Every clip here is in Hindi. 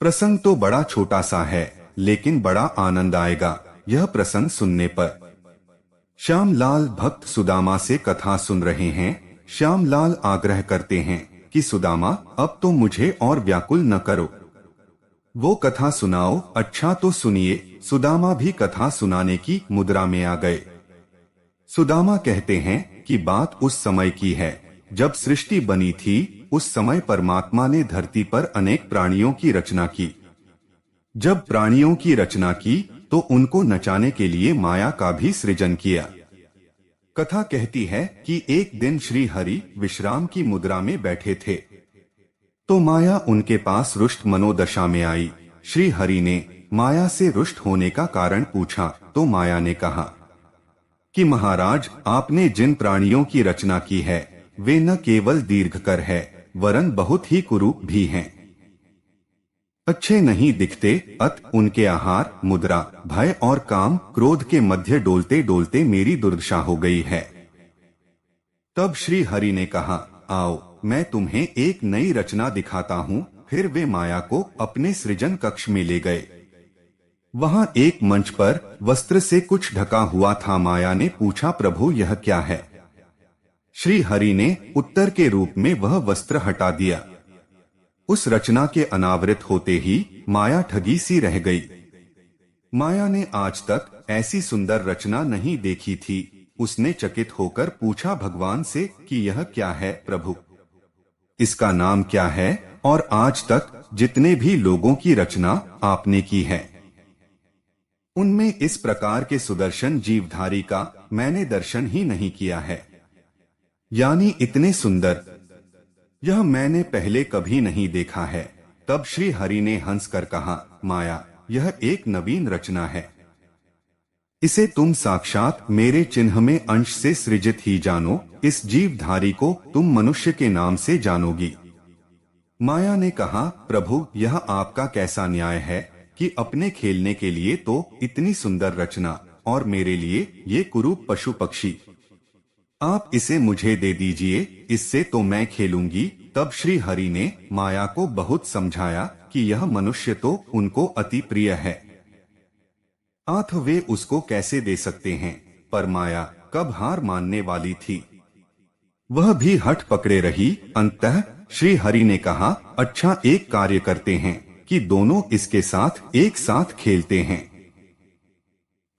प्रसंग तो बड़ा छोटा सा है, लेकिन बड़ा आनंद आएगा यह प्रसंग सुनने पर। श्यामलाल भक्त सुदामा से कथा सुन रहे हैं। श्यामलाल आग्रह करते हैं कि सुदामा, अब तो मुझे और व्याकुल न करो, वो कथा सुनाओ। अच्छा तो सुनिए। सुदामा भी कथा सुनाने की मुद्रा में आ गए। सुदामा कहते हैं कि बात उस समय की है जब सृष्टि बनी थी। उस समय परमात्मा ने धरती पर अनेक प्राणियों की रचना की। जब प्राणियों की रचना की तो उनको नचाने के लिए माया का भी सृजन किया। कथा कहती है कि एक दिन श्री हरि विश्राम की मुद्रा में बैठे थे तो माया उनके पास रुष्ट मनोदशा में आई। श्री हरि ने माया से रुष्ट होने का कारण पूछा तो माया ने कहा कि महाराज, आपने जिन प्राणियों की रचना की है वे न केवल दीर्घकर है वरन बहुत ही कुरूप भी हैं। अच्छे नहीं दिखते, अत उनके आहार, मुद्रा, भय और काम क्रोध के मध्य डोलते डोलते मेरी दुर्दशा हो गई है। तब श्री हरि ने कहा, आओ मैं तुम्हें एक नई रचना दिखाता हूँ। फिर वे माया को अपने सृजन कक्ष में ले गए। वहाँ एक मंच पर वस्त्र से कुछ ढका हुआ था। माया ने पूछा, प्रभु यह क्या है? श्री हरि ने उत्तर के रूप में वह वस्त्र हटा दिया। उस रचना के अनावृत होते ही माया ठगी सी रह गई। माया ने आज तक ऐसी सुंदर रचना नहीं देखी थी। उसने चकित होकर पूछा भगवान से कि यह क्या है प्रभु, इसका नाम क्या है? और आज तक जितने भी लोगों की रचना आपने की है उनमें इस प्रकार के सुदर्शन जीवधारी का मैंने दर्शन ही नहीं किया है, यानी इतने सुंदर यह मैंने पहले कभी नहीं देखा है। तब श्री हरि ने हंसकर कहा, माया यह एक नवीन रचना है, इसे तुम साक्षात मेरे चिन्ह में अंश से सृजित ही जानो। इस जीवधारी को तुम मनुष्य के नाम से जानोगी। माया ने कहा, प्रभु यह आपका कैसा न्याय है कि अपने खेलने के लिए तो इतनी सुंदर रचना और मेरे लिए ये कुरूप पशु पक्षी। आप इसे मुझे दे दीजिए, इससे तो मैं खेलूंगी। तब श्री हरि ने माया को बहुत समझाया कि यह मनुष्य तो उनको अति प्रिय है, आथ वे उसको कैसे दे सकते हैं। पर माया कब हार मानने वाली थी, वह भी हठ पकड़े रही। अंततः श्री हरि ने कहा, अच्छा एक कार्य करते हैं कि दोनों इसके साथ एक साथ खेलते हैं।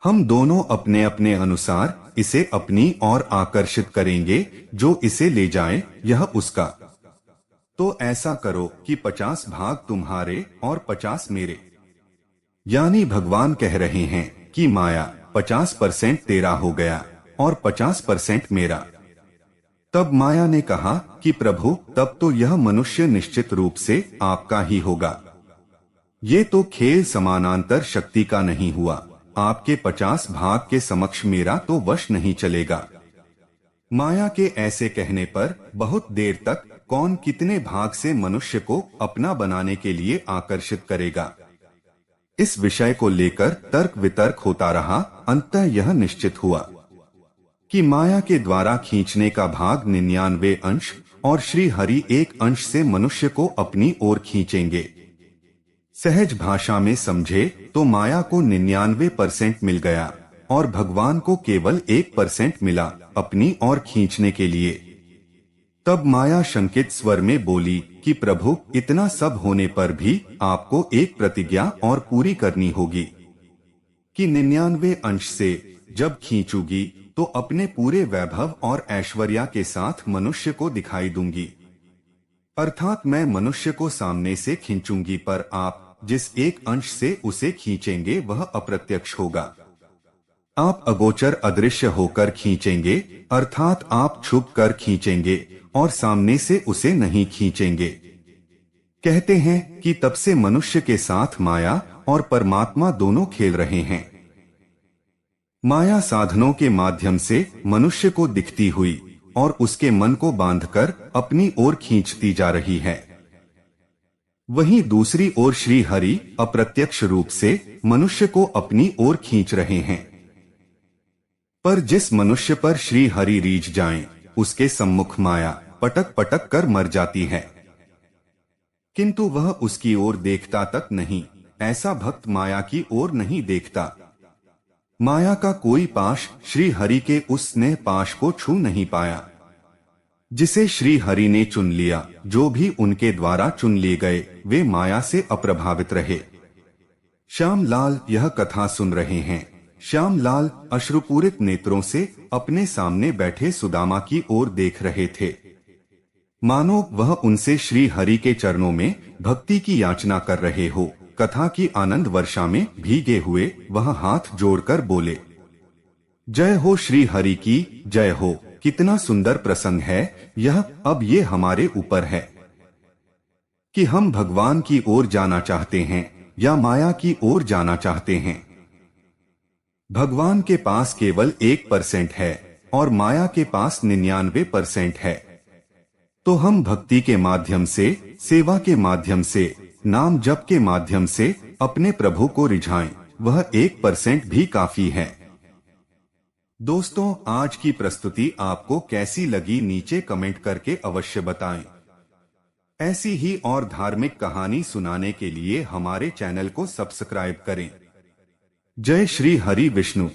हम दोनों अपने अपने अनुसार इसे अपनी ओर आकर्षित करेंगे। जो इसे ले जाए यह उसका। तो ऐसा करो कि 50 भाग तुम्हारे और 50 मेरे। यानी भगवान कह रहे हैं कि माया 50% तेरा हो गया और 50% मेरा। तब माया ने कहा कि प्रभु, तब तो यह मनुष्य निश्चित रूप से आपका ही होगा। ये तो खेल समानांतर शक्ति का नहीं हुआ। आपके 50 भाग के समक्ष मेरा तो वश नहीं चलेगा। माया के ऐसे कहने पर बहुत देर तक कौन कितने भाग से मनुष्य को अपना बनाने के लिए आकर्षित करेगा, इस विषय को लेकर तर्क वितर्क होता रहा। अंततः यह निश्चित हुआ कि माया के द्वारा खींचने का भाग 99 अंश और श्री हरि एक अंश से मनुष्य को अपनी ओर खींचेंगे। सहज भाषा में समझे तो माया को 99% मिल गया और भगवान को केवल 1% मिला अपनी ओर खींचने के लिए। तब माया शंकित स्वर में बोली कि प्रभु, इतना सब होने पर भी आपको एक प्रतिज्ञा और पूरी करनी होगी कि 99 अंश से जब खींचूगी तो अपने पूरे वैभव और ऐश्वर्या के साथ मनुष्य को दिखाई दूंगी। अर्थात मैं मनुष्य को सामने से खींचूंगी, पर आप जिस एक अंश से उसे खींचेंगे वह अप्रत्यक्ष होगा। आप अगोचर अदृश्य होकर खींचेंगे, अर्थात आप छुप कर खींचेंगे और सामने से उसे नहीं खींचेंगे। कहते हैं कि तब से मनुष्य के साथ माया और परमात्मा दोनों खेल रहे हैं। माया साधनों के माध्यम से मनुष्य को दिखती हुई और उसके मन को बांधकर अपनी ओर खींचती जा रही है। वहीं दूसरी ओर श्री हरि अप्रत्यक्ष रूप से मनुष्य को अपनी ओर खींच रहे हैं। पर जिस मनुष्य पर श्री हरि रीझ जाएं, उसके सम्मुख माया पटक पटक कर मर जाती है। किंतु वह उसकी ओर देखता तक नहीं। ऐसा भक्त माया की ओर नहीं देखता। माया का कोई पाश श्री हरि के उस स्नेह पाश को छू नहीं पाया जिसे श्री हरि ने चुन लिया। जो भी उनके द्वारा चुन लिए गए वे माया से अप्रभावित रहे। श्यामलाल यह कथा सुन रहे हैं। श्यामलाल अश्रुपूरित नेत्रों से अपने सामने बैठे सुदामा की ओर देख रहे थे, मानो वह उनसे श्री हरि के चरणों में भक्ति की याचना कर रहे हो। कथा की आनंद वर्षा में भीगे हुए वह हाथ जोड़कर बोले, जय हो श्री हरि की, जय हो। कितना सुंदर प्रसंग है यह। अब ये हमारे ऊपर है कि हम भगवान की ओर जाना चाहते हैं या माया की ओर जाना चाहते हैं। भगवान के पास केवल 1% है और माया के पास 99% है। तो हम भक्ति के माध्यम से, सेवा के माध्यम से, नाम जप के माध्यम से अपने प्रभु को रिझाएं। वह 1% भी काफी है। दोस्तों, आज की प्रस्तुति आपको कैसी लगी नीचे कमेंट करके अवश्य बताएं। ऐसी ही और धार्मिक कहानी सुनाने के लिए हमारे चैनल को सब्सक्राइब करें। जय श्री हरि विष्णु।